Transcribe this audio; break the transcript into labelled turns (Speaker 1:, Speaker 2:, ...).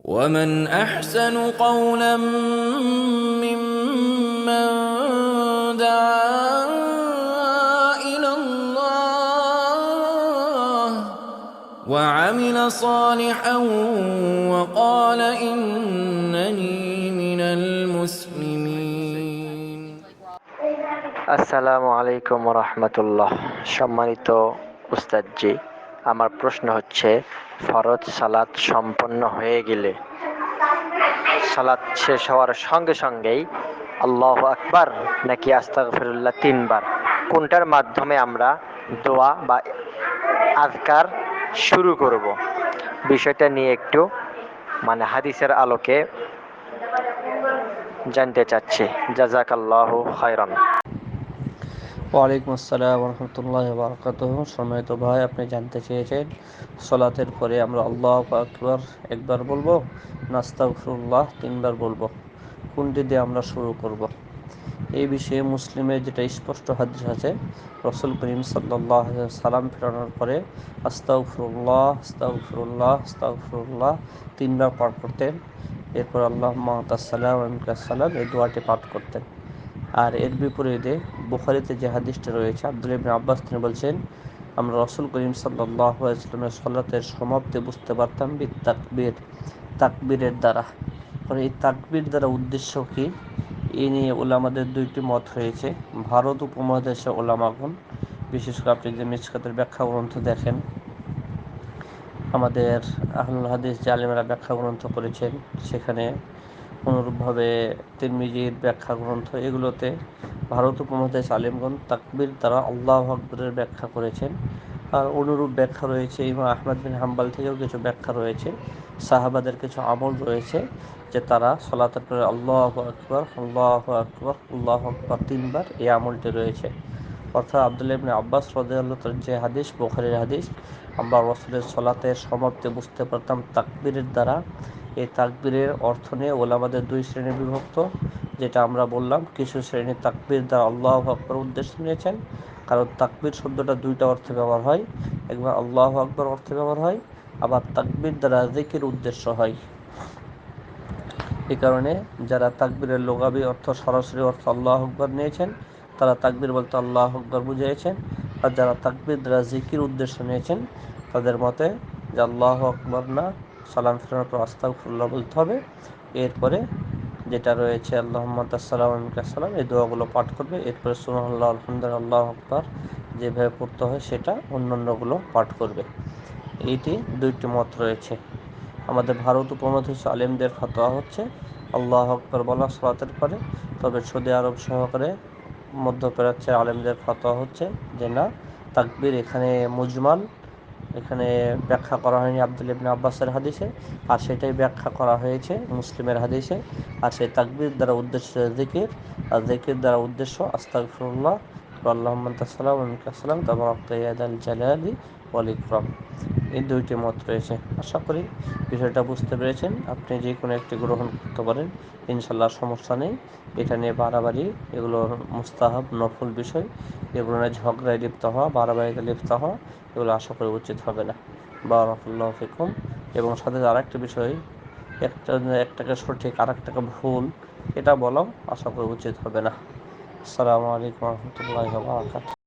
Speaker 1: ومن أحسن قولا ممن دعا إلى الله وعمل صالحا وقال إنني من المسلمين।
Speaker 2: আসসালামু আলাইকুম রহমতুল্লাহ। সম্মানিত উস্তাদজি, আমার প্রশ্ন হচ্ছে, ফরজ সালাত সম্পন্ন হয়ে গেলে সালাত শেষ হওয়ার সঙ্গে সঙ্গেই আল্লাহু আকবার নাকি আস্তাগফিরুল্লাহ 3 বার, কোনটার মাধ্যমে আমরা দোয়া বা আজকার শুরু করব? বিষয়টা নিয়ে একটু হাদিসের আলোকে জানতে চাচ্ছি। জাযাকাল্লাহু খায়রান।
Speaker 3: ওয়ালাইকুম আসসালাম রহমতুল্লাহ বারকাতুহু। সম্মানিত ভাই, আপনি জানতে চেয়েছেন সলাতের পরে আমরা আল্লাহু আকবার একবার বলবো না আস্তাগফিরুল্লাহ 3 বার বলবো, কোনটি দিয়ে আমরা শুরু করব? এই বিষয়ে মুসলিমের যেটা স্পষ্ট হাদিস আছে, রাসূল করিম সাল্লাল্লাহু আলাইহি সালাম ফেরানোর পরে আস্তাগফিরুল্লাহ আস্তাগফিরুল্লাহ আস্তাগফিরুল্লাহ 3 বার পাঠ করতেন। এরপর আল্লাহুম্মা আনতাস সালাম ওয়া মিনকাস সালাম এই দোয়াটি পাঠ করতেন। আর এর বিপরীতে বুখারীতে যে হাদিসটা রয়েছে, আব্দুল্লাহ ইবনে আব্বাস তিনি বলছেন, আমরা রাসূল করিম সাল্লাল্লাহু আলাইহি ওয়াসাল্লামের সালাতের সমাপ্তি বুঝতে পারতাম বিতাকবীর, তাকবীরের দ্বারা। এই তাকবীর দ্বারা উদ্দেশ্য কি, এ নিয়ে উলামাদের দুইটি মত রয়েছে। ভারত উপমহাদেশে উলামাগণ, বিশেষ করে আপনি যে মিশকাতের ব্যাখ্যা গ্রন্থ দেখেন, আমাদের আহলুল হাদিস যে আলেমেরা ব্যাখ্যা গ্রন্থ করেছেন, সেখানে অনুরূপভাবে তিরমিজির ব্যাখ্যা গ্রন্থ, এগুলোতে ভারত উপমহাদেশ আলেমগণ তাকবীর দ্বারা আল্লাহু আকবরের ব্যাখ্যা করেছেন। আর অনুরূপ ব্যাখ্যা রয়েছে ইমাম আহমদ বিন হাম্বল থেকেও কিছু ব্যাখ্যা রয়েছে, সাহাবাদের কিছু আমল রয়েছে যে তারা সলাতের পরে আল্লাহু আকবার আল্লাহু আকবার আল্লাহু আকবার 3 বার এই আমলটি রয়েছে। অর্থাৎ আব্দুল্লাহ ইবনে আব্বাস রাদিয়াল্লাহু তাআলা যে হাদিস, বুখারীর হাদিস, আমরা রাসূলের সলাতের সমাপ্তি বুঝতে পারতাম তাকবীরের দ্বারা। এই তাকবীরের অর্থ নিয়ে ওলামাদের দুই শ্রেণী বিভক্ত, যেটা আমরা বললাম। কিছু শ্রেণী তাকবীর দ্বারা আল্লাহু আকবার উদ্দেশ্য নিয়েছেন, কারণ তাকবীর শব্দটা দুইটা অর্থে ব্যবহার হয়, একবার আল্লাহু আকবার অর্থে ব্যবহার হয়, আবার তাকবীর দ্বারা জিকির উদ্দেশ্য হয়। এই কারণে যারা তাকবীরের লুগাবি অর্থ, সরাসরি অর্থ আল্লাহু আকবার নিয়েছেন, তারা তাকবীর বলতে আল্লাহু আকবার বুঝিয়েছেন। আর যারা তাকবীর দ্বারা জিকির উদ্দেশ্য নিয়েছেন, তাদের মতে যে আল্লাহু আকবার না, সালাম ফেরানোর পর আস্তাগফিরুল্লাহ বলতে হবে। এরপরে যেটা রয়েছে আল্লাহুম্মা আনতাস সালাম ওয়া মিনকাস সালাম, এই দোয়াগুলো পাঠ করবে। এরপরে সুবহানাল্লাহ আলহামদুলিল্লাহ আল্লাহু আকবার যেভাবে পড়তে হয় সেটা অন্যান্যগুলো পাঠ করবে। এইটি দুইটি মত রয়েছে। আমাদের ভারত উপমহাদেশ আলেমদের ফতোয়া হচ্ছে আল্লাহু আকবার বলা সালাতের পরে। তবে সৌদি আরব সহকারে মধ্যপ্রাচ্যের আলেমদের ফতোয়া হচ্ছে যে না, তাকবীর এখানে মুজমাল, এখানে ব্যাখ্যা করা হয়নি আব্দুল্লাহ ইবনে আব্বাসের হাদিসে, আর সেটাই ব্যাখ্যা করা হয়েছে মুসলিমের হাদিসে। আর সেই তাকবীর দ্বারা উদ্দেশ্য জিকির, আর জিকির দ্বারা উদ্দেশ্য আস্তাগফিরুল্লাহ, আল্লাহুম্মা আনতাস সালাম ওয়া মিনকাস সালাম তাবারাকতা ইয়া যাল জালালি ওয়াল ইকরাম। এই দুইটি মত রয়েছে। আশা করি বিষয়টা বুঝতে পেরেছেন। আপনি যে কোনো একটি গ্রহণ করতে পারেন, ইনশাল্লাহ সমস্যা নেই। এটা নিয়ে বাড়াবাড়ি, এগুলো মুস্তাহাব নফল বিষয়, এগুলো নিয়ে ঝগড়ায় লিপ্ত হওয়া, বাড়াবাড়িতে লিপ্ত হওয়া, এগুলো আশা করি উচিত হবে না। বারাকাল্লাহু ফিকুম। এবং সাথে আরেকটা বিষয়, একটাকে সঠিক আর একটাকে ভুল, এটা বলাও আশা করি উচিত হবে না। আসসালামু আলাইকুম রহমতুল্লাহি ওয়া বারাকাতুহু।